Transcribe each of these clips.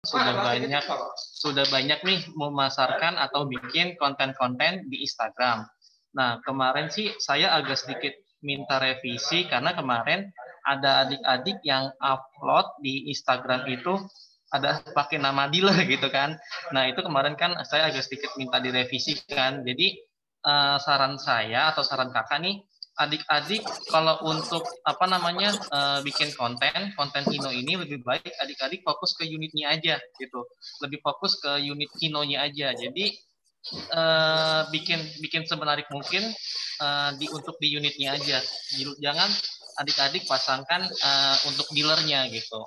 sudah banyak nih memasarkan atau bikin konten-konten di Instagram. Nah, kemarin sih saya agak sedikit minta revisi karena kemarin ada adik-adik yang upload di Instagram itu ada pakai nama dealer gitu kan. Nah, itu kemarin kan saya agak sedikit minta direvisikan. Jadi saran saya atau saran kakak nih, adik-adik kalau untuk bikin konten Hino ini lebih baik adik-adik fokus ke unitnya aja gitu, lebih fokus ke unit Hinonya aja. Jadi bikin semenarik mungkin untuk di unitnya aja, jangan adik-adik pasangkan untuk dealernya gitu,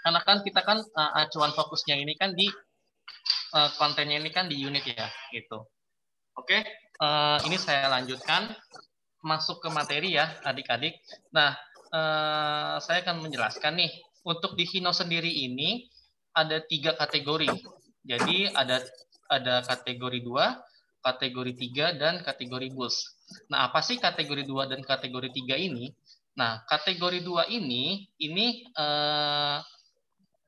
karena kan kita kan acuan fokusnya ini kan di kontennya ini kan di unit ya gitu. Oke, ini saya lanjutkan masuk ke materi ya adik-adik. Nah, saya akan menjelaskan nih, untuk di Hino sendiri ini ada 3 kategori. Jadi ada kategori 2, kategori 3, dan kategori bus. Nah, apa sih kategori 2 dan kategori 3 ini? Nah, kategori 2 ini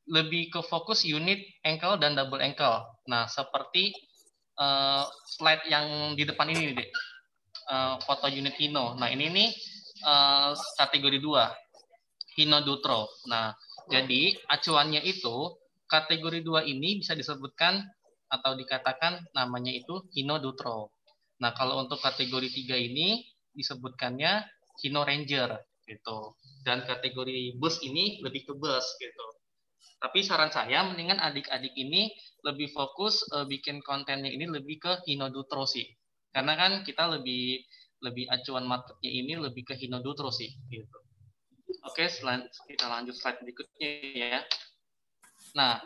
lebih ke fokus unit ankle dan double ankle. Nah, seperti slide yang di depan ini deh. Foto unit Hino. Nah, ini nih kategori 2, Hino Dutro. Nah, jadi acuannya itu kategori 2 ini bisa disebutkan atau dikatakan namanya itu Hino Dutro. Nah, kalau untuk kategori 3 ini disebutkannya Hino Ranger gitu. Dan kategori bus ini lebih ke bus gitu. Tapi saran saya mendingan adik-adik ini lebih fokus bikin kontennya ini lebih ke Hino Dutro sih. Karena kan kita lebih acuan marketnya ini lebih ke Hino Dutro sih gitu. Oke, kita lanjut slide berikutnya ya. Nah,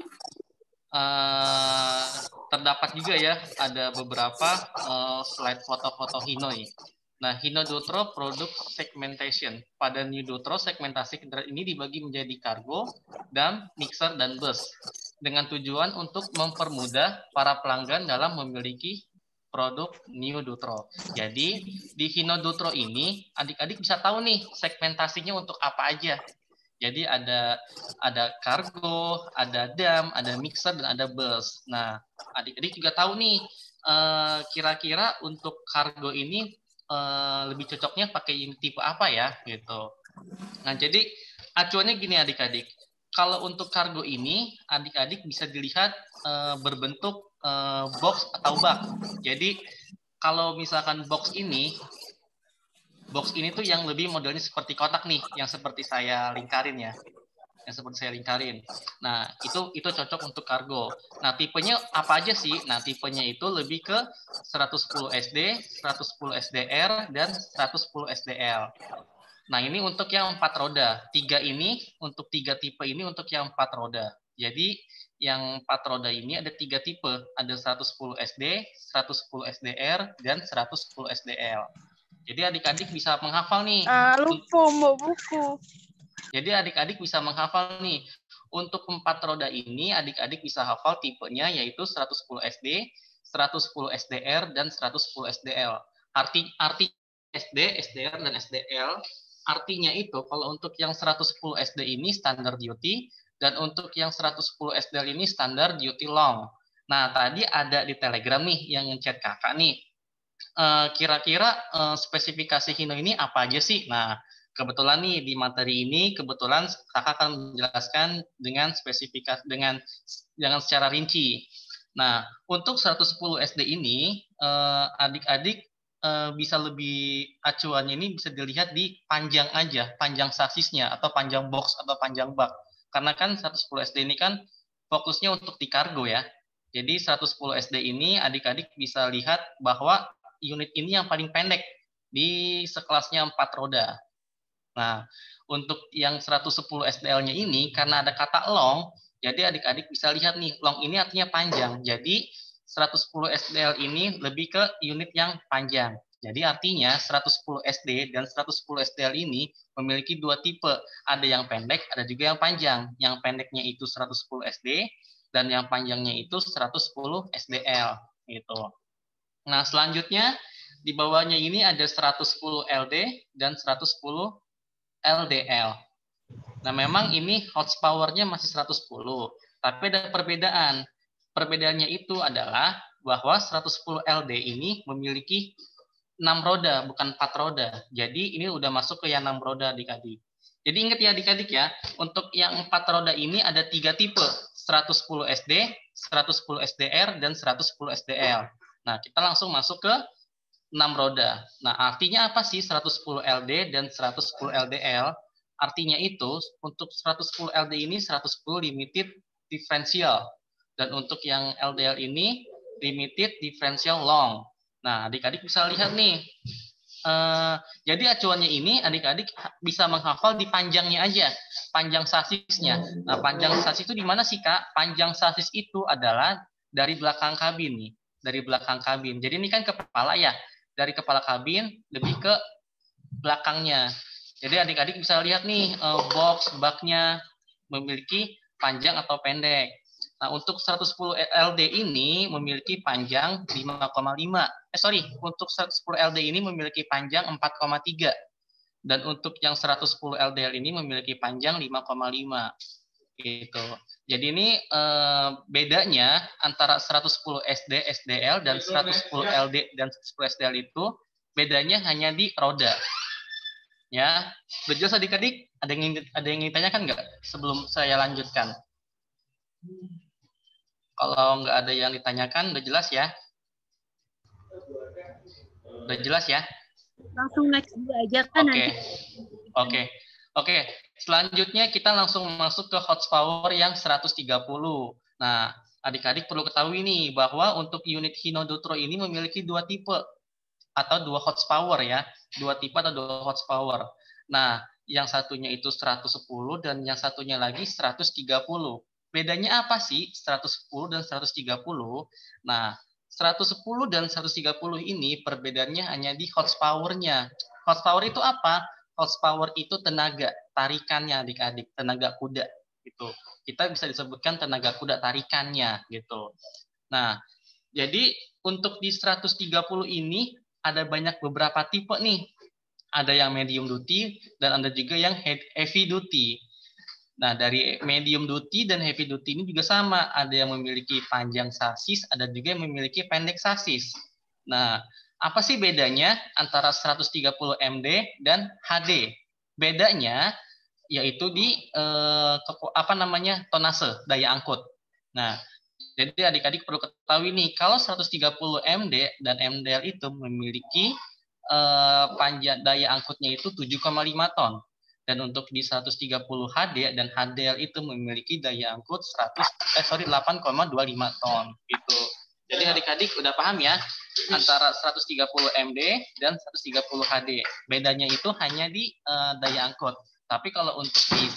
terdapat juga ya ada beberapa slide foto-foto Hino nih. Nah, Hino Dutro produk segmentation. Pada New Dutro, segmentasi kendaraan ini dibagi menjadi kargo, dam, mixer, dan bus. Dengan tujuan untuk mempermudah para pelanggan dalam memiliki produk New Dutro. Jadi, di Hino Dutro ini, adik-adik bisa tahu nih segmentasinya untuk apa aja. Jadi ada kargo, ada dam, ada mixer, dan ada bus. Nah, adik-adik juga tahu nih, kira-kira untuk kargo ini lebih cocoknya pakai tipe apa ya gitu. Nah, jadi acuannya gini adik-adik. Kalau untuk kargo ini, adik-adik bisa dilihat berbentuk box atau bak. Jadi kalau misalkan box ini tuh yang lebih modelnya seperti kotak nih, yang seperti saya lingkarin ya. Nah, itu cocok untuk kargo. Nah, tipenya apa aja sih? Nah, tipenya itu lebih ke 110 SD, 110 SDR, dan 110 SDL. Nah, ini untuk yang 4 roda. 3 ini, untuk 3 tipe ini untuk yang 4 roda. Jadi, yang 4 roda ini ada 3 tipe. Ada 110 SD, 110 SDR, dan 110 SDL. Jadi, adik-adik bisa menghafal nih. Lupa mau buku. Jadi adik-adik bisa menghafal nih. Untuk 4 roda ini adik-adik bisa hafal tipenya yaitu 110 SD, 110 SDR, dan 110 SDL. Arti SD, SDR, dan SDL artinya itu kalau untuk yang 110 SD ini standar duty dan untuk yang 110 SDL ini standar duty long. Nah, tadi ada di Telegram nih yang ngechat kakak nih. Kira-kira spesifikasi Hino ini apa aja sih? Nah, kebetulan nih di materi ini kebetulan kakak akan menjelaskan dengan spesifikasi dengan secara rinci. Nah, untuk 110 SD ini adik-adik bisa lebih acuannya ini bisa dilihat di panjang aja, panjang sasisnya atau panjang box atau panjang bak. Karena kan 110 SD ini kan fokusnya untuk di kargo ya. Jadi 110 SD ini adik-adik bisa lihat bahwa unit ini yang paling pendek di sekelasnya 4 roda. Nah, untuk yang 110 SDL-nya ini, karena ada kata long, jadi adik-adik bisa lihat nih, long ini artinya panjang. Jadi, 110 SDL ini lebih ke unit yang panjang. Jadi, artinya 110 SD dan 110 SDL ini memiliki 2 tipe. Ada yang pendek, ada juga yang panjang. Yang pendeknya itu 110 SD, dan yang panjangnya itu 110 SDL. Gitu. Nah, selanjutnya, di bawahnya ini ada 110 LD dan 110 LDL. Nah, memang ini horsepower-nya masih 110, Tapi ada perbedaan. Perbedaannya itu adalah bahwa 110 LD ini memiliki 6 roda, bukan 4 roda. Jadi ini udah masuk ke yang 6 roda adik-adik. Jadi ingat ya adik-adik ya, untuk yang 4 roda ini ada 3 tipe, 110 SD, 110 SDR, dan 110 SDL. Nah, kita langsung masuk ke 6 roda. Nah, artinya apa sih 110 LD dan 110 LDL? Artinya itu, untuk 110 LD ini 110 limited differential. Dan untuk yang LDL ini limited differential long. Nah, adik-adik bisa lihat nih. Jadi acuannya ini adik-adik bisa menghafal di panjangnya aja, panjang sasisnya. Nah, panjang sasis itu di mana sih Kak? Panjang sasis itu adalah dari belakang kabin nih, dari belakang kabin. Jadi ini kan kepala ya, dari kepala kabin lebih ke belakangnya. Jadi adik-adik bisa lihat nih box baknya memiliki panjang atau pendek. Nah, untuk 110 LD ini memiliki panjang 5,5. Untuk 110 LD ini memiliki panjang 4,3. Dan untuk yang 110 LDL ini memiliki panjang 5,5. Gitu. Jadi ini bedanya antara 110 SD, SDL dan 110 LD dan 110 SDL itu bedanya hanya di roda. Ya, udah jelas adik-adik? Ada yang ingin ditanyakan nggak sebelum saya lanjutkan? Kalau nggak ada yang ditanyakan, udah jelas ya? Udah jelas ya? Langsung next dulu aja kan Oke. nanti. Oke. Selanjutnya kita langsung masuk ke horsepower yang 130. Nah, adik-adik perlu ketahui nih bahwa untuk unit Hino Dutro ini memiliki 2 tipe atau 2 horsepower ya. 2 tipe atau 2 horsepower. Nah, yang satunya itu 110 dan yang satunya lagi 130. Bedanya apa sih 110 dan 130? Nah, 110 dan 130 ini perbedaannya hanya di horsepower-nya. Horsepower itu apa? Horsepower itu tenaga tarikannya adik-adik, tenaga kuda gitu. Kita bisa disebutkan tenaga kuda tarikannya gitu. Nah, jadi untuk di 130 ini ada banyak beberapa tipe nih. Ada yang medium duty dan ada juga yang heavy duty. Nah, dari medium duty dan heavy duty ini juga sama. Ada yang memiliki panjang sasis, ada juga yang memiliki pendek sasis. Nah, apa sih bedanya antara 130 MD dan HD? Bedanya yaitu di tonase, daya angkut. Nah, jadi adik-adik perlu ketahui nih, kalau 130 MD dan MDL itu memiliki panjang daya angkutnya itu 7,5 ton. Dan untuk di 130 HD dan HDL itu memiliki daya angkut 8,25 ton gitu. Jadi adik-adik udah paham ya antara 130 MD dan 130 HD. Bedanya itu hanya di daya angkut. Tapi kalau untuk di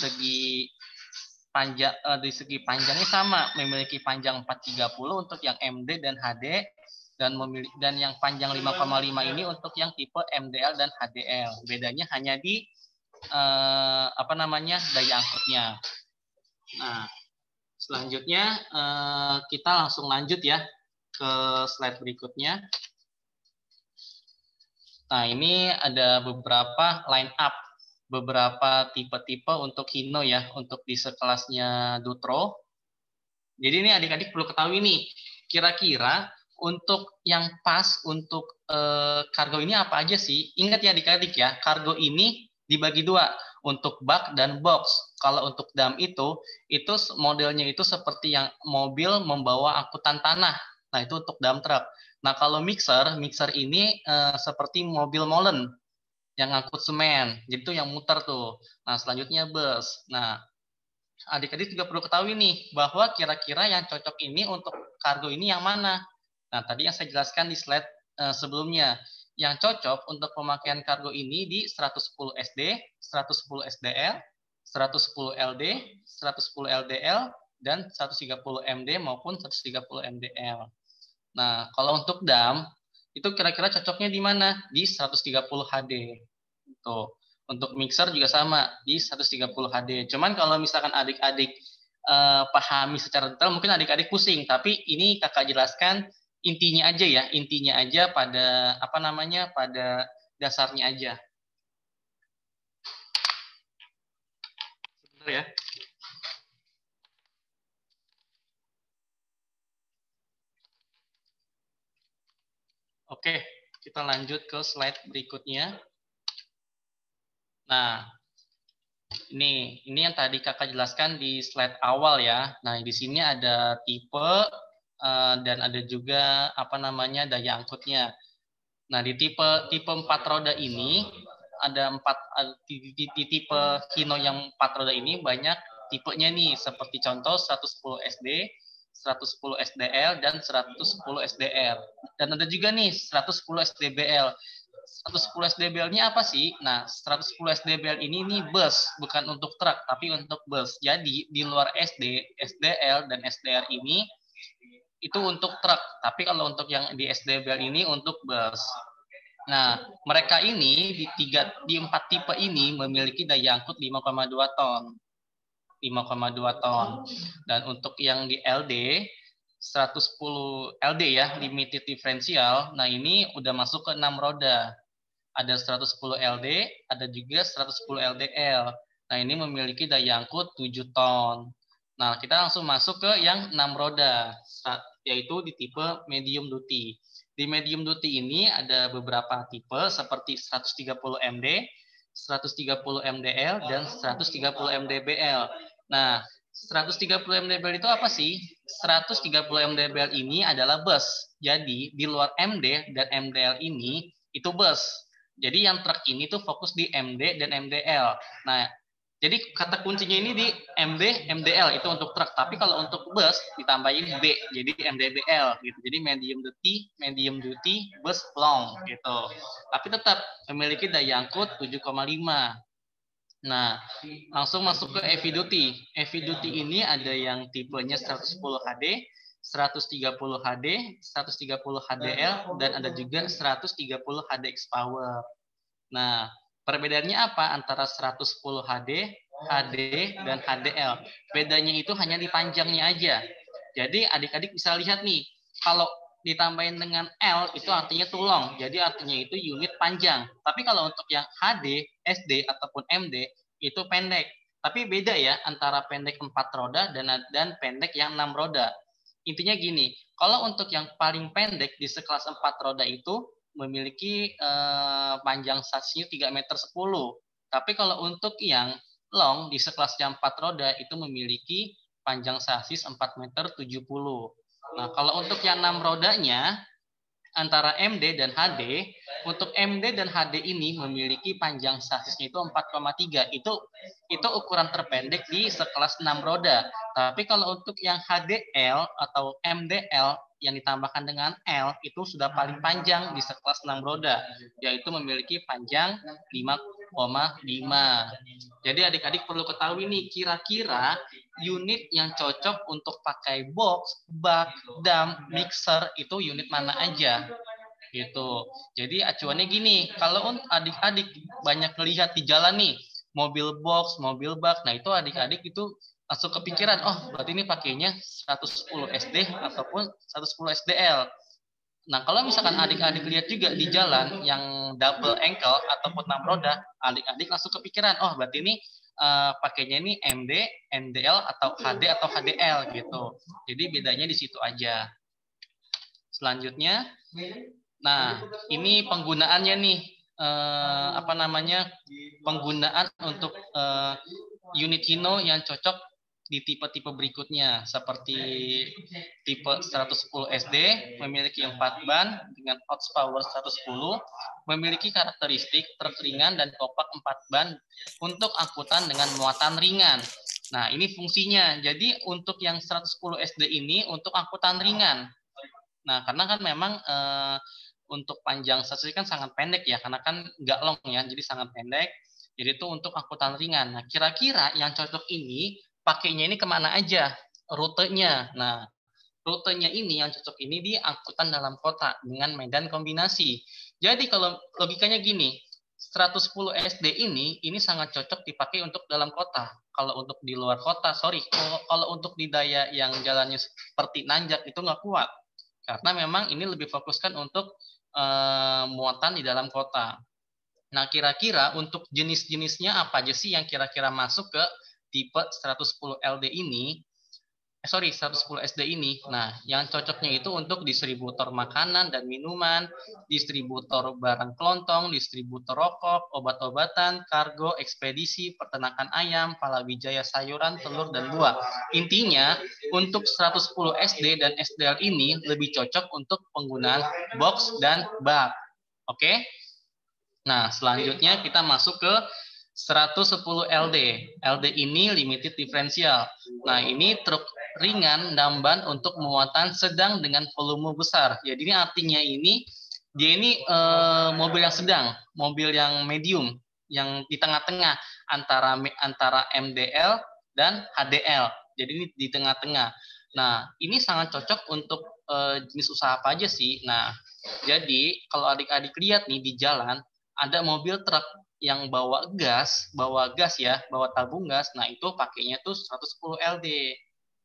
segi panjangnya sama, memiliki panjang 430 untuk yang MD dan HD dan yang panjang 5,5 ini untuk yang tipe MDL dan HDL. Bedanya hanya di daya angkutnya. Nah, selanjutnya kita langsung lanjut ya ke slide berikutnya. Nah, ini ada beberapa line up, beberapa tipe-tipe untuk Hino ya, untuk di sekelasnya Dutro. Jadi ini adik-adik perlu ketahui nih, kira-kira untuk yang pas untuk kargo ini apa aja sih? Ingat ya adik-adik ya, kargo ini dibagi 2, untuk bak dan box. Kalau untuk dam itu modelnya itu seperti yang mobil membawa angkutan tanah. Nah, itu untuk dump truck. Nah, kalau mixer ini seperti mobil molen yang ngangkut semen. Jadi itu yang muter tuh. Nah, selanjutnya bus. Nah, adik-adik juga perlu ketahui nih bahwa kira-kira yang cocok ini untuk kargo ini yang mana. Nah, tadi yang saya jelaskan di slide sebelumnya. Yang cocok untuk pemakaian kargo ini di 110 SD, 110 SDL, 110 LD, 110 LDL, dan 130 MD maupun 130 MDL. Nah, kalau untuk dam, itu kira-kira cocoknya di mana? Di 130 HD. Tuh. Untuk mixer juga sama, di 130 HD. Cuman kalau misalkan adik-adik pahami secara detail, mungkin adik-adik pusing. Tapi ini kakak jelaskan intinya aja ya. Intinya aja pada, pada dasarnya aja. Sebentar ya. Oke, kita lanjut ke slide berikutnya. Nah, ini yang tadi kakak jelaskan di slide awal ya. Nah, di sini ada tipe dan ada juga apa namanya daya angkutnya. Nah, di tipe 4 roda ini ada di tipe Hino yang 4 roda ini banyak tipenya nih, seperti contoh 110 SD, 110 SDL dan 110 SDR. Dan ada juga nih 110 SDBL. 110 SDBL-nya apa sih? Nah, 110 SDBL ini nih bus, bukan untuk truk, tapi untuk bus. Jadi, di luar SD, SDL, dan SDR ini itu untuk truk, tapi kalau untuk yang di SDBL ini untuk bus. Nah, mereka ini di 4 tipe ini memiliki daya angkut 5,2 ton. 5,2 ton. Dan untuk yang di LD 110 LD ya, limited differential. Nah, ini udah masuk ke 6 roda. Ada 110 LD, ada juga 110 LDL. Nah, ini memiliki daya angkut 7 ton. Nah, kita langsung masuk ke yang 6 roda, yaitu di tipe medium duty. Di medium duty ini ada beberapa tipe seperti 130 MD, 130 MDL, dan 130 MDBL. Nah, 130 MDBL itu apa sih? 130 MDBL ini adalah bus. Jadi, di luar MD dan MDL ini, itu bus. Jadi yang truk ini tuh fokus di MD dan MDL. Nah, jadi kata kuncinya ini di MD, MDL itu untuk truk. Tapi kalau untuk bus ditambahin B, jadi MDBL gitu. Jadi medium duty, bus long gitu. Tapi tetap memiliki daya angkut 7,5. Nah, langsung masuk ke heavy duty. Heavy duty ini ada yang tipenya 110 HD, 130 HD, 130 HDL, dan ada juga 130 HDX Power. Nah, perbedaannya apa antara 110 HD, HD, dan HDL? Bedanya itu hanya di panjangnya aja. Jadi adik-adik bisa lihat nih, kalau ditambahin dengan L itu artinya tulong. Jadi artinya itu unit panjang. Tapi kalau untuk yang HD, SD, ataupun MD itu pendek. Tapi beda ya antara pendek 4 roda dan pendek yang 6 roda. Intinya gini, kalau untuk yang paling pendek di sekelas 4 roda itu memiliki panjang sasis 3,10 meter. Tapi kalau untuk yang long di sekelas yang 4 roda itu memiliki panjang sasis 4,70 meter. Nah, kalau untuk yang 6 rodanya antara MD dan HD, untuk MD dan HD ini memiliki panjang sasisnya itu 4,3. Itu ukuran terpendek di sekelas 6 roda. Tapi kalau untuk yang HDL atau MDL yang ditambahkan dengan L itu sudah paling panjang di sekelas 6 roda, yaitu memiliki panjang 5,5. Jadi adik-adik perlu ketahui nih, kira-kira unit yang cocok untuk pakai box, bak, dam, mixer itu unit mana aja gitu. Jadi acuannya gini, kalau adik-adik banyak lihat di jalan nih mobil box, mobil bak, nah itu adik-adik itu langsung kepikiran, oh berarti ini pakainya 110 SD ataupun 110 SDL. Nah, kalau misalkan adik-adik lihat juga di jalan yang double ankle ataupun 6 roda, adik-adik langsung kepikiran, oh berarti ini pakainya ini MD, MDL atau HD atau HDL gitu. Jadi bedanya di situ aja. Selanjutnya, nah ini penggunaannya nih, apa namanya, penggunaan untuk unit Hino yang cocok di tipe-tipe berikutnya seperti tipe 110 SD memiliki 4 ban dengan horsepower 110, memiliki karakteristik truk ringan dan kompak 4 ban untuk angkutan dengan muatan ringan. Nah, ini fungsinya. Jadi untuk yang 110 SD ini untuk angkutan ringan. Nah, karena kan memang untuk panjang sasis kan sangat pendek ya, karena kan nggak long ya, jadi sangat pendek. Jadi itu untuk angkutan ringan. Nah, kira-kira yang cocok ini pakainya ini kemana aja rutenya. Nah, rutenya ini yang cocok ini di angkutan dalam kota dengan medan kombinasi. Jadi kalau logikanya gini, 110 SD ini sangat cocok dipakai untuk dalam kota. Kalau untuk di luar kota, sorry, kalau untuk di daya yang jalannya seperti nanjak itu nggak kuat. Karena memang ini lebih fokuskan untuk muatan di dalam kota. Nah, kira-kira untuk jenis-jenisnya apa aja sih yang kira-kira masuk ke tipe 110 LD ini? sorry 110 SD ini. Nah, yang cocoknya itu untuk distributor makanan dan minuman, distributor barang kelontong, distributor rokok, obat-obatan, kargo, ekspedisi, peternakan ayam, palawijaya sayuran, telur dan buah. Intinya, untuk 110 SD dan SDL ini lebih cocok untuk penggunaan box dan bak. Oke? Nah, selanjutnya kita masuk ke 110 LD. LD ini limited differential. Nah, ini truk ringan dan untuk muatan sedang dengan volume besar. Jadi ini artinya dia ini mobil yang sedang, mobil yang medium, yang di tengah-tengah antara MDL dan HDL. Jadi ini di tengah-tengah. Nah, ini sangat cocok untuk jenis usaha apa aja sih. Nah, jadi kalau adik-adik lihat nih di jalan ada mobil truk yang bawa gas ya, bawa tabung gas. Nah, itu pakainya tuh 110 LD.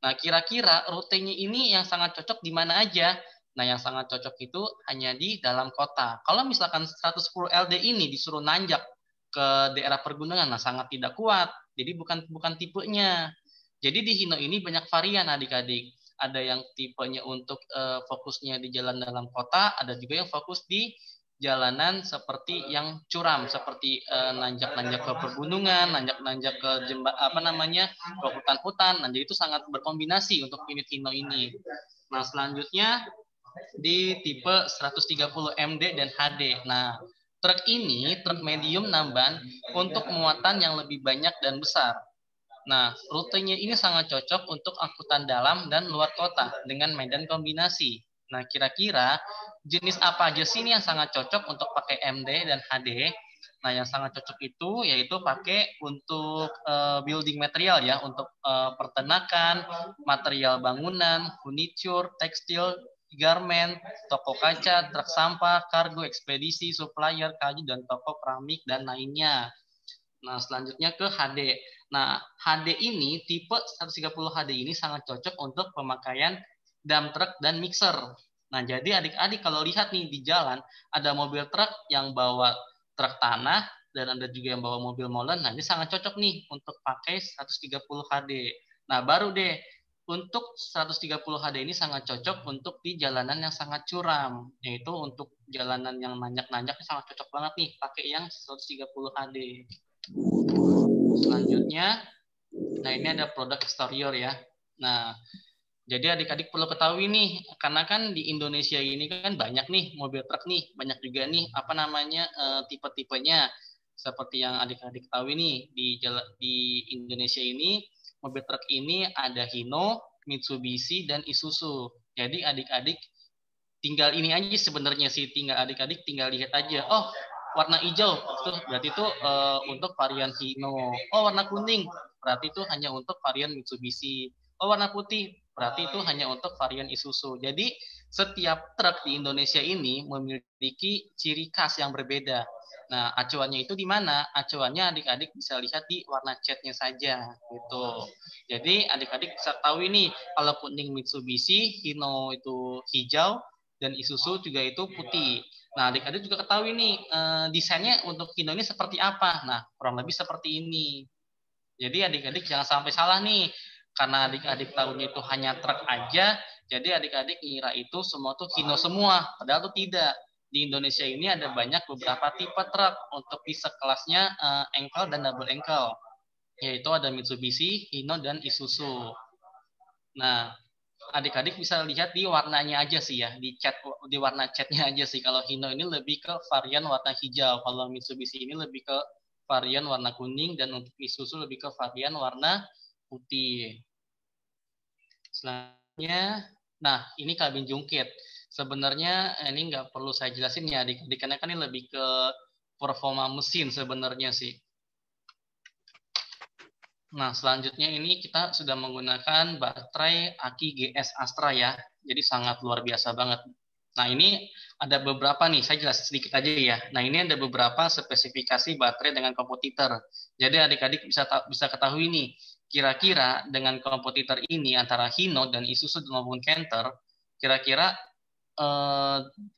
Nah, kira-kira rutenya ini yang sangat cocok di mana aja? Nah, yang sangat cocok itu hanya di dalam kota. Kalau misalkan 110 LD ini disuruh nanjak ke daerah pergunungan, nah sangat tidak kuat. Jadi bukan tipenya. Jadi di Hino ini banyak varian adik-adik. Ada yang tipenya untuk fokusnya di jalan dalam kota, ada juga yang fokus di jalanan seperti yang curam, seperti nanjak-nanjak ke pegunungan, nanjak-nanjak ke ke hutan-hutan. Nah, jadi itu sangat berkombinasi untuk unit Hino ini. Nah, selanjutnya di tipe 130 MD dan HD. Nah, truk ini truk medium namban untuk muatan yang lebih banyak dan besar. Nah, rutenya ini sangat cocok untuk angkutan dalam dan luar kota dengan medan kombinasi. Nah, kira-kira jenis apa aja sih ini yang sangat cocok untuk pakai MD dan HD? Nah, yang sangat cocok itu yaitu pakai untuk building material ya, untuk peternakan, material bangunan, furniture, tekstil, garment, toko kaca, truk sampah, kargo, ekspedisi, supplier, kayu, dan toko keramik dan lainnya. Nah, selanjutnya ke HD. Nah, HD ini, tipe 130 HD ini sangat cocok untuk pemakaian dump truck dan mixer. Nah, jadi adik-adik kalau lihat nih di jalan, ada mobil truk yang bawa truk tanah, dan ada juga yang bawa mobil molen. Nah, ini sangat cocok nih untuk pakai 130 HD. Nah, baru deh, untuk 130 HD ini sangat cocok untuk di jalanan yang sangat curam. Yaitu untuk jalanan yang nanjak-nanjak sangat cocok banget nih pakai yang 130 HD. Selanjutnya, nah ini ada produk eksterior ya. Nah, jadi adik-adik perlu ketahui nih, karena kan di Indonesia ini kan banyak nih mobil truk nih, banyak juga nih tipe-tipenya. Seperti yang adik-adik tahu nih di Indonesia ini mobil truk ini ada Hino, Mitsubishi dan Isuzu. Jadi adik-adik tinggal ini aja sebenarnya sih, tinggal adik-adik tinggal lihat aja. Oh, warna hijau itu berarti itu untuk varian Hino. Oh, warna kuning berarti itu hanya untuk varian Mitsubishi. Oh, warna putih berarti itu hanya untuk varian Isuzu. Jadi setiap truk di Indonesia ini memiliki ciri khas yang berbeda. Nah, acuannya itu di mana? Acuannya adik-adik bisa lihat di warna catnya saja gitu. Jadi adik-adik bisa tahu ini kalau kuning Mitsubishi, Hino itu hijau, dan Isuzu juga itu putih. Nah, adik-adik juga ketahui nih desainnya untuk Hino ini seperti apa. Nah, kurang lebih seperti ini. Jadi adik-adik jangan sampai salah nih. Karena adik-adik tahunya itu hanya truk aja, jadi adik-adik ngira itu semua tuh Hino semua. Padahal itu tidak. Di Indonesia ini ada banyak beberapa tipe truk untuk di sekelasnya ankle dan double ankle. Yaitu ada Mitsubishi, Hino, dan Isuzu. Nah, adik-adik bisa lihat di warnanya aja sih ya, di warna catnya aja sih. Kalau Hino ini lebih ke varian warna hijau, kalau Mitsubishi ini lebih ke varian warna kuning, dan untuk Isuzu lebih ke varian warna putih. Selanjutnya, nah ini kabin jungkit. Sebenarnya ini nggak perlu saya jelasin ya adik-adik, karena kan ini lebih ke performa mesin sebenarnya sih. Nah, selanjutnya ini kita sudah menggunakan baterai Aki GS Astra ya. Jadi sangat luar biasa banget. Nah, ini ada beberapa nih, saya jelas sedikit aja ya. Nah, ini ada beberapa spesifikasi baterai dengan kompetitor. Jadi adik-adik bisa ketahui nih, kira-kira dengan kompetitor ini antara Hino dan Isuzu maupun Canter, kira-kira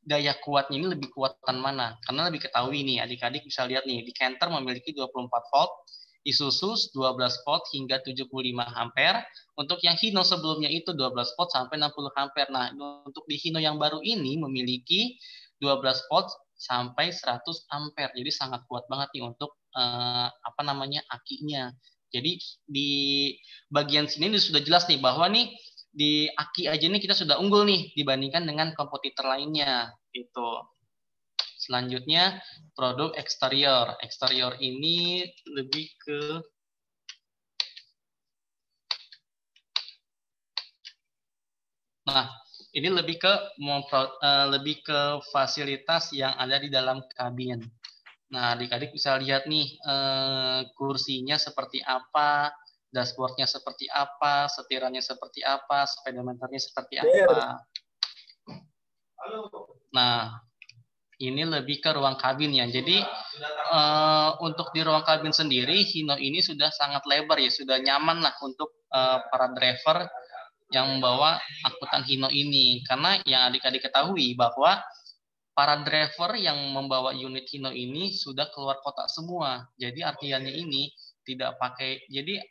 daya kuatnya ini lebih kuatan mana? Karena lebih ketahui nih, adik-adik bisa lihat nih, di Canter memiliki 24 volt, Isuzu 12 volt hingga 75 ampere. Untuk yang Hino sebelumnya itu 12 volt sampai 60 ampere. Nah, untuk di Hino yang baru ini memiliki 12 volt sampai 100 ampere. Jadi sangat kuat banget nih untuk akinya. Jadi di bagian sini sudah jelas nih bahwa nih di aki aja nih kita sudah unggul nih dibandingkan dengan kompetitor lainnya gitu. Selanjutnya produk eksterior. Eksterior ini lebih ke ini lebih ke fasilitas yang ada di dalam kabin. Nah, adik-adik bisa lihat nih kursinya seperti apa, dashboardnya seperti apa, setirannya seperti apa, speedometernya seperti apa. Nah, ini lebih ke ruang kabin ya. Jadi untuk di ruang kabin sendiri, Hino ini sudah sangat lebar ya, sudah nyaman lah untuk para driver yang membawa angkutan Hino ini. Karena yang adik-adik ketahui bahwa para driver yang membawa unit Hino ini sudah keluar kota semua. Jadi artinya ini tidak pakai. Jadi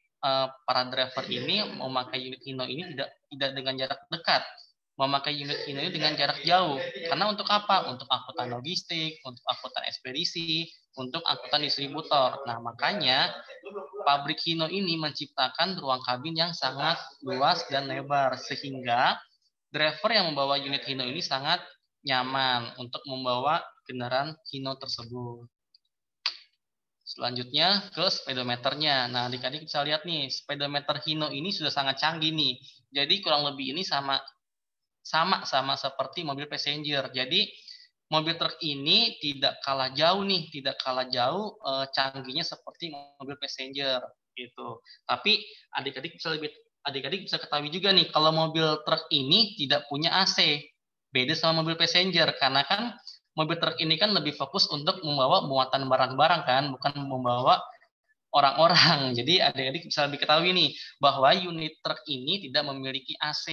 para driver ini memakai unit Hino ini tidak dengan jarak dekat, memakai unit Hino ini dengan jarak jauh. Karena untuk apa? Untuk angkutan logistik, untuk angkutan ekspedisi, untuk angkutan distributor. Nah, makanya pabrik Hino ini menciptakan ruang kabin yang sangat luas dan lebar sehingga driver yang membawa unit Hino ini sangat nyaman untuk membawa kendaraan Hino tersebut. Selanjutnya ke speedometernya. Nah, adik-adik bisa lihat nih, speedometer Hino ini sudah sangat canggih nih. Jadi kurang lebih ini sama seperti mobil passenger. Jadi mobil truk ini tidak kalah jauh nih, canggihnya seperti mobil passenger gitu. Tapi adik-adik bisa ketahui juga nih kalau mobil truk ini tidak punya AC. Beda sama mobil passenger karena kan mobil truk ini kan lebih fokus untuk membawa muatan barang-barang kan, bukan membawa orang-orang. Jadi adik-adik bisa lebih ketahui nih bahwa unit truk ini tidak memiliki AC.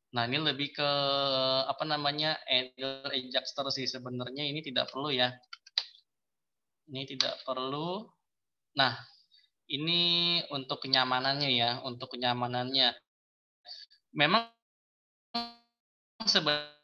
Nah, ini lebih ke idle adjuster sih sebenarnya, ini tidak perlu ya. Ini tidak perlu. Nah, ini untuk kenyamanannya ya, Memang sebenarnya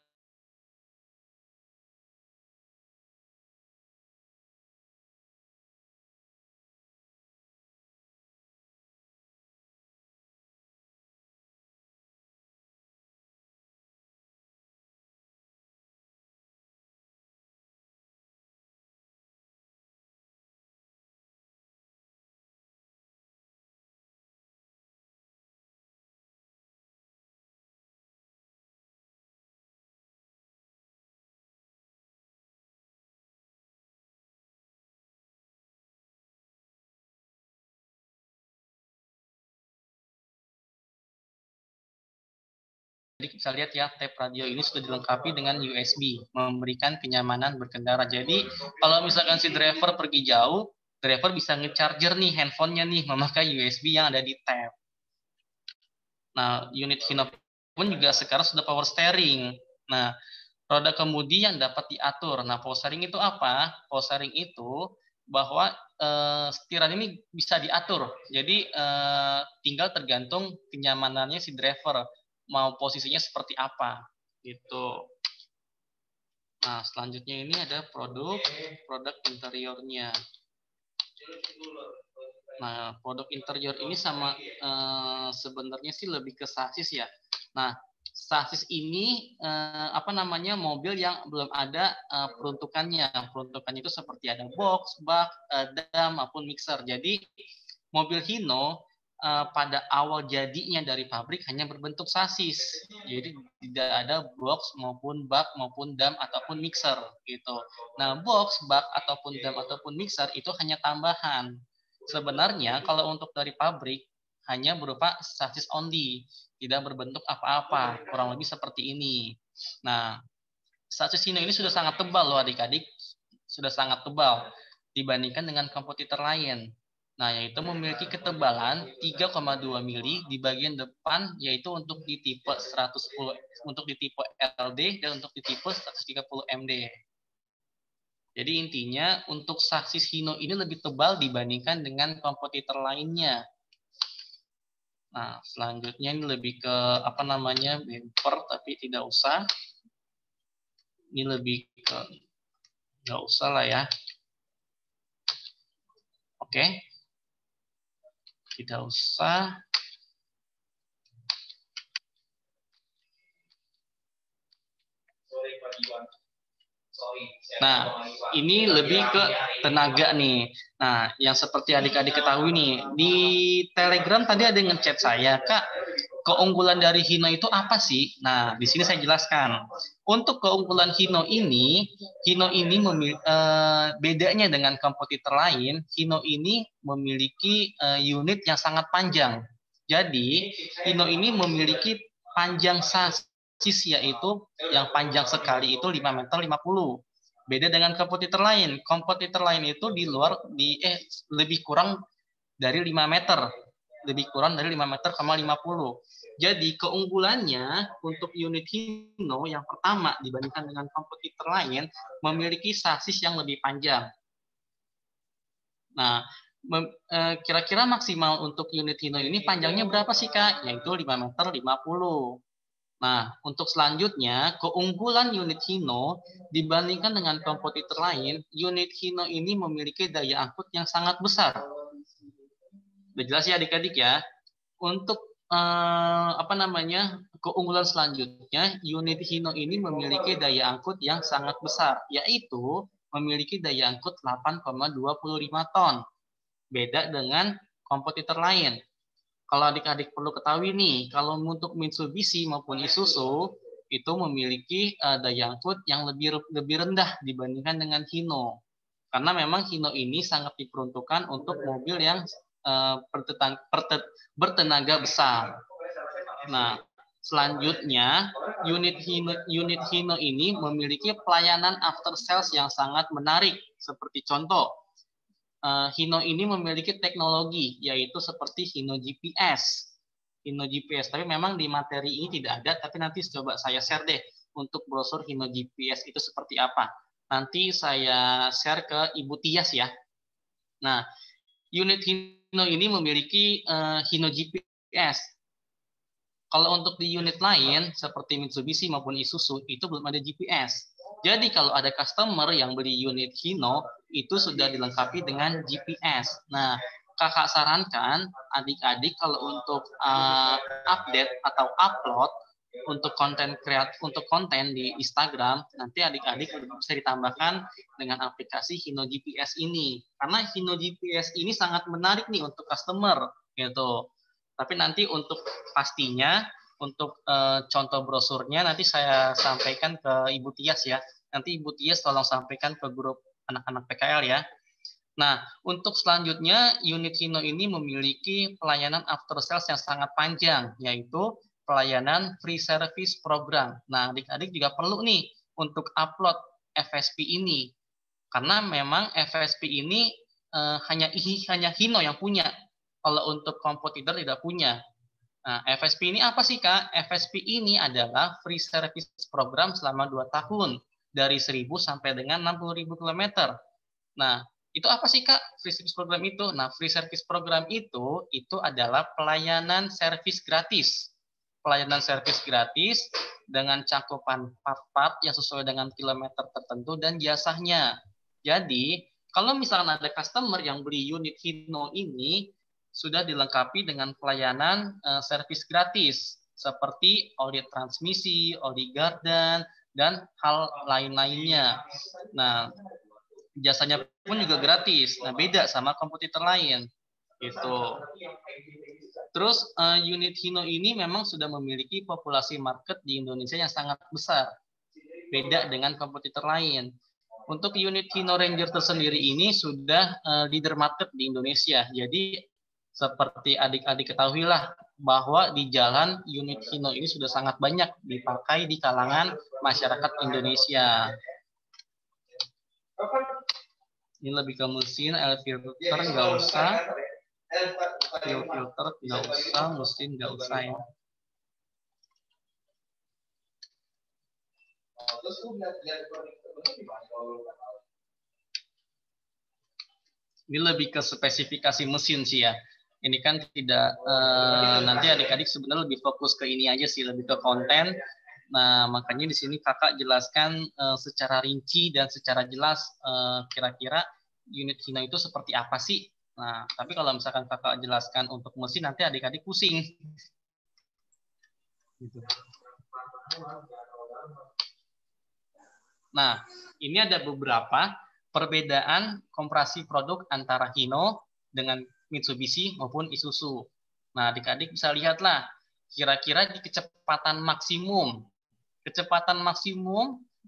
jadi bisa lihat ya, tape radio ini sudah dilengkapi dengan USB, memberikan kenyamanan berkendara. Jadi kalau misalkan si driver pergi jauh, driver bisa nge-charger nih handphonenya nih memakai USB yang ada di tape. Nah, unit Hino pun juga sekarang sudah power steering. Nah, roda kemudi yang dapat diatur. Nah, power steering itu apa? Power steering itu bahwa setiran ini bisa diatur. Jadi tinggal tergantung kenyamanannya si driver mau posisinya seperti apa gitu. Nah, selanjutnya ini ada produk interiornya. Nah, produk interior ini sama sebenarnya sih lebih ke sasis ya. Nah, sasis ini mobil yang belum ada peruntukannya. Peruntukannya itu seperti ada box, bak, dam maupun mixer. Jadi mobil Hino pada awal jadinya dari pabrik hanya berbentuk sasis. Jadi tidak ada box maupun bak maupun dam ataupun mixer gitu. Nah, box, bak ataupun dam ataupun mixer itu hanya tambahan. Sebenarnya kalau untuk dari pabrik hanya berupa sasis only, tidak berbentuk apa-apa, kurang lebih seperti ini. Nah, sasis Hino ini sudah sangat tebal loh adik-adik, sudah sangat tebal dibandingkan dengan kompetitor lain. Nah, yaitu memiliki ketebalan 3,2 mili di bagian depan, yaitu untuk di tipe 110, untuk di tipe LD dan untuk di tipe 130 MD. Jadi intinya untuk sasis Hino ini lebih tebal dibandingkan dengan kompetitor lainnya. Nah, selanjutnya ini lebih ke apa namanya bumper, tapi tidak usah. Ini lebih ke nggak usah lah ya. Oke, tidak usah. Nah, ini lebih ke tenaga nih. Nah, yang seperti adik-adik ketahui nih, di Telegram tadi ada yang ngechat saya, Kak, keunggulan dari Hino itu apa sih? Nah, di sini saya jelaskan. Untuk keunggulan Hino ini bedanya dengan kompetitor lain, Hino ini memiliki unit yang sangat panjang. Jadi, Hino ini memiliki panjang sasis yaitu yang panjang sekali itu 5 meter 50. Beda dengan kompetitor lain. Kompetitor lain itu di luar lebih kurang dari 5 meter. Lebih kurang dari 5 meter, 50. Jadi keunggulannya untuk unit Hino yang pertama dibandingkan dengan kompetitor lain memiliki sasis yang lebih panjang. Nah, kira-kira maksimal untuk unit Hino ini panjangnya berapa sih Kak? Yaitu 5 meter 50. Nah, untuk selanjutnya, keunggulan unit Hino dibandingkan dengan kompetitor lain, unit Hino ini memiliki daya angkut yang sangat besar. Udah jelas ya adik-adik ya. Untuk keunggulan selanjutnya, unit Hino ini memiliki daya angkut yang sangat besar, yaitu memiliki daya angkut 8,25 ton. Beda dengan kompetitor lain. Kalau adik-adik perlu ketahui nih, kalau untuk Mitsubishi maupun Isuzu itu memiliki daya angkut yang lebih rendah dibandingkan dengan Hino. Karena memang Hino ini sangat diperuntukkan untuk mobil yang bertenaga besar. Nah, selanjutnya unit Hino ini memiliki pelayanan after sales yang sangat menarik. Seperti contoh, Hino ini memiliki teknologi yaitu seperti Hino GPS. Hino GPS, tapi memang di materi ini tidak ada, tapi nanti coba saya share deh untuk brosur Hino GPS itu seperti apa. Nanti saya share ke Ibu Tias ya. Nah, unit Hino ini memiliki Hino GPS. Kalau untuk di unit lain seperti Mitsubishi maupun Isuzu itu belum ada GPS. Jadi kalau ada customer yang beli unit Hino itu sudah dilengkapi dengan GPS. Nah, kakak sarankan adik-adik kalau untuk update atau upload untuk konten di Instagram, nanti adik-adik bisa ditambahkan dengan aplikasi Hino GPS ini. Karena Hino GPS ini sangat menarik nih untuk customer gitu. Tapi nanti untuk pastinya, untuk contoh brosurnya nanti saya sampaikan ke Ibu Tias ya. Nanti Ibu Tias tolong sampaikan ke grup anak-anak PKL ya. Nah, untuk selanjutnya unit Hino ini memiliki pelayanan after sales yang sangat panjang, yaitu pelayanan free service program. Nah, adik-adik juga perlu nih untuk upload FSP ini. Karena memang FSP ini hanya Hino yang punya. Kalau untuk kompetitor tidak punya. Nah, FSP ini apa sih, Kak? FSP ini adalah free service program selama 2 tahun. Dari 1.000 sampai dengan 60.000 km. Nah, itu apa sih, Kak, free service program itu? Nah, free service program itu adalah pelayanan servis gratis. Pelayanan servis gratis dengan cakupan part-part yang sesuai dengan kilometer tertentu dan jasanya. Jadi, kalau misalnya ada customer yang beli unit Hino ini, sudah dilengkapi dengan pelayanan servis gratis seperti audit transmisi, audit gardan, dan hal lain-lainnya. Nah, jasanya pun juga gratis. Nah, beda sama kompetitor lain. Gitu. Terus unit Hino ini memang sudah memiliki populasi market di Indonesia yang sangat besar. Beda dengan kompetitor lain. Untuk unit Hino Ranger tersendiri ini sudah leader market di Indonesia. Jadi seperti adik-adik ketahuilah bahwa di jalan unit Hino ini sudah sangat banyak dipakai di kalangan masyarakat Indonesia. Ini lebih ke mesin, air filter nggak usah, filter nggak usah, mesin nggak usah ya. Ini lebih ke spesifikasi mesin sih ya. Ini kan tidak nanti adik-adik sebenarnya lebih fokus ke ini aja sih, lebih ke konten. Nah, makanya di sini kakak jelaskan secara rinci dan secara jelas kira-kira unit Hino itu seperti apa sih. Nah, tapi kalau misalkan kakak jelaskan untuk mesin, nanti adik-adik pusing. Gitu. Nah, ini ada beberapa perbedaan kompresi produk antara Hino dengan Mitsubishi maupun Isuzu. Nah, adik-adik bisa lihatlah, kira-kira di kecepatan maksimum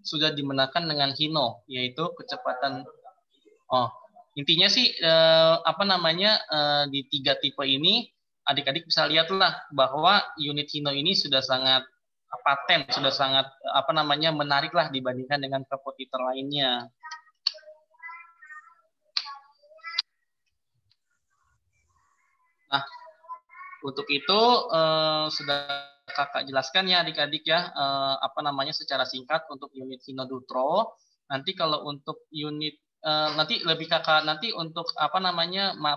sudah dimenangkan dengan Hino, yaitu kecepatan, intinya sih di 3 tipe ini, adik-adik bisa lihatlah bahwa unit Hino ini sudah sangat paten, sudah sangat menarik lah dibandingkan dengan kompetitor lainnya. Nah, untuk itu sudah kakak jelaskan ya adik-adik ya secara singkat untuk unit Hino Dutro. Nanti kalau untuk unit nanti lebih kakak nanti untuk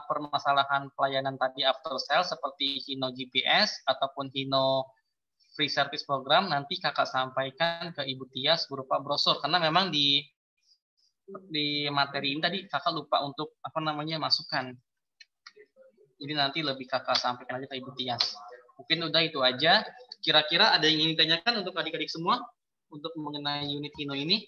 permasalahan pelayanan tadi after sale seperti Hino GPS ataupun Hino free service program, nanti kakak sampaikan ke Ibu Tias berupa brosur, karena memang di materi ini tadi kakak lupa untuk masukkan. Jadi nanti lebih kakak sampaikan aja ke Ibu Tias. Mungkin udah itu aja. Kira-kira ada yang ingin ditanyakan untuk adik-adik semua untuk mengenai unit Hino ini?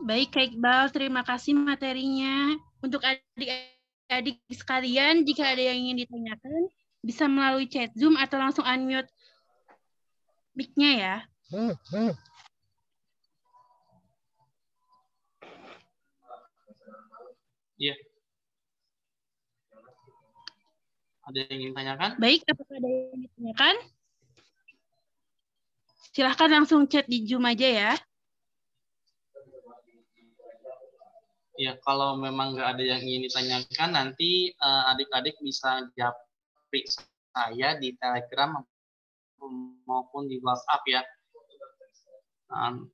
Baik, Kak Iqbal, terima kasih materinya. Untuk adik-adik sekalian, jika ada yang ingin ditanyakan, bisa melalui chat Zoom atau langsung unmute mic-nya ya. Iya. Ada yang ingin ditanyakan? Baik, apakah ada yang ditanyakan? Silahkan langsung chat di Zoom aja ya. Ya, kalau memang nggak ada yang ingin ditanyakan, nanti adik-adik bisa japri saya di Telegram maupun di WhatsApp ya.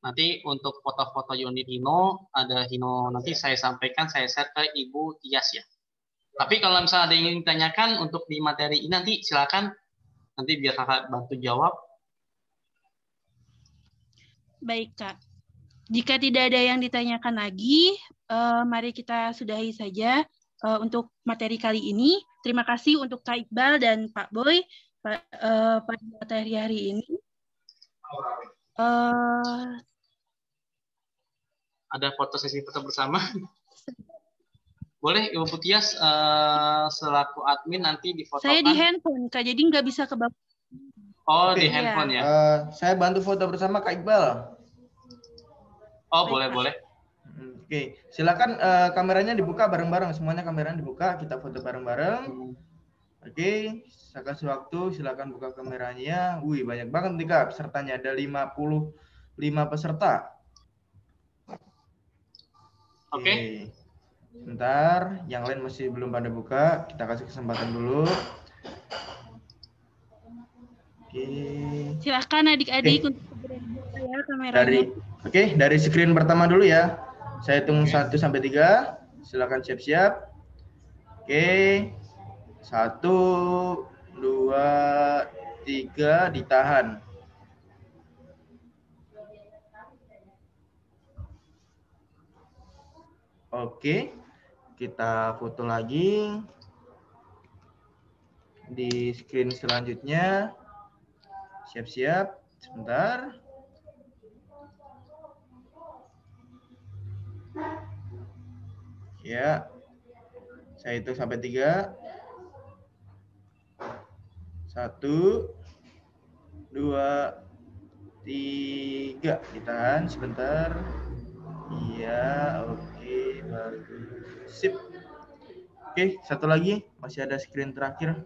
Nanti untuk foto-foto unit Hino, ada Hino, nanti saya sampaikan, saya share ke Ibu Tias ya. Tapi kalau misalnya ada yang ingin ditanyakan untuk di materi ini, nanti silakan, nanti biar kakak bantu jawab. Baik, Kak. Jika tidak ada yang ditanyakan lagi, mari kita sudahi saja untuk materi kali ini. Terima kasih untuk Kak Iqbal dan Pak Boy pada materi hari ini. Ada sesi foto bersama. Boleh Ibu Tias selaku admin nanti difotokan. Saya di handphone, Kak, jadi nggak bisa ke bawah. Oh, di handphone ya. Saya bantu foto bersama Kak Iqbal. Oh, boleh. Oke, silakan kameranya dibuka bareng-bareng, semuanya kameranya dibuka, kita foto bareng-bareng. Oke, saya kasih waktu, silakan buka kameranya. Wih, banyak banget nih Kak pesertanya, ada 55 peserta. Oke. Sebentar, yang lain masih belum pada buka, kita kasih kesempatan dulu. Oke. Silakan adik-adik untuk buka ya kameranya. Dari screen pertama dulu ya. Saya hitung 1 sampai 3. Silakan siap-siap. Oke. 1, 2, 3, ditahan. Oke. Kita foto lagi. Di screen selanjutnya. Siap-siap. Sebentar. Ya, saya hitung sampai 3. 1, 2, 3. Ditahan sebentar. Iya, oke, bagus. Sip. Oke, satu lagi. Masih ada screen terakhir.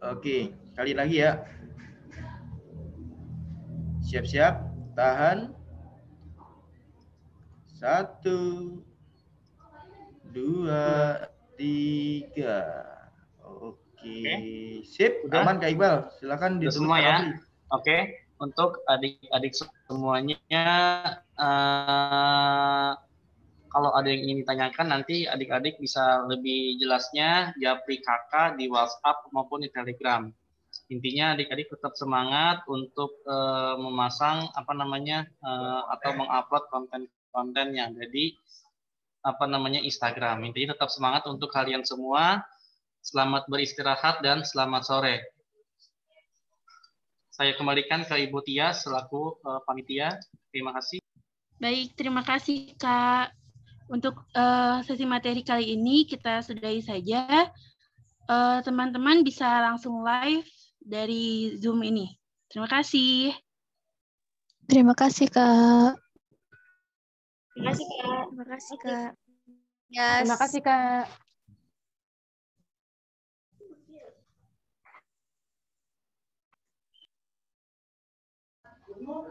Oke, kali lagi ya. Siap-siap, tahan. 1, 2, 3. Oke, sip. Udah? Aman Kak Iqbal. Silakan ditutup semua ya. rapi. Oke. Untuk adik-adik semuanya, kalau ada yang ingin ditanyakan, nanti adik-adik bisa lebih jelasnya japri kakak di WhatsApp maupun di Telegram. Intinya adik-adik tetap semangat untuk memasang atau mengupload konten-konten yang ada di Instagram. Intinya tetap semangat untuk kalian semua. Selamat beristirahat dan selamat sore. Saya kembalikan ke Ibu Tia selaku panitia. Terima kasih. Baik, terima kasih Kak. Untuk sesi materi kali ini kita sudahi saja. Teman-teman bisa langsung live dari Zoom ini. Terima kasih. Terima kasih, Kak. Terima kasih, Kak. Terima kasih, Kak. Yes. Terima kasih, Kak. No,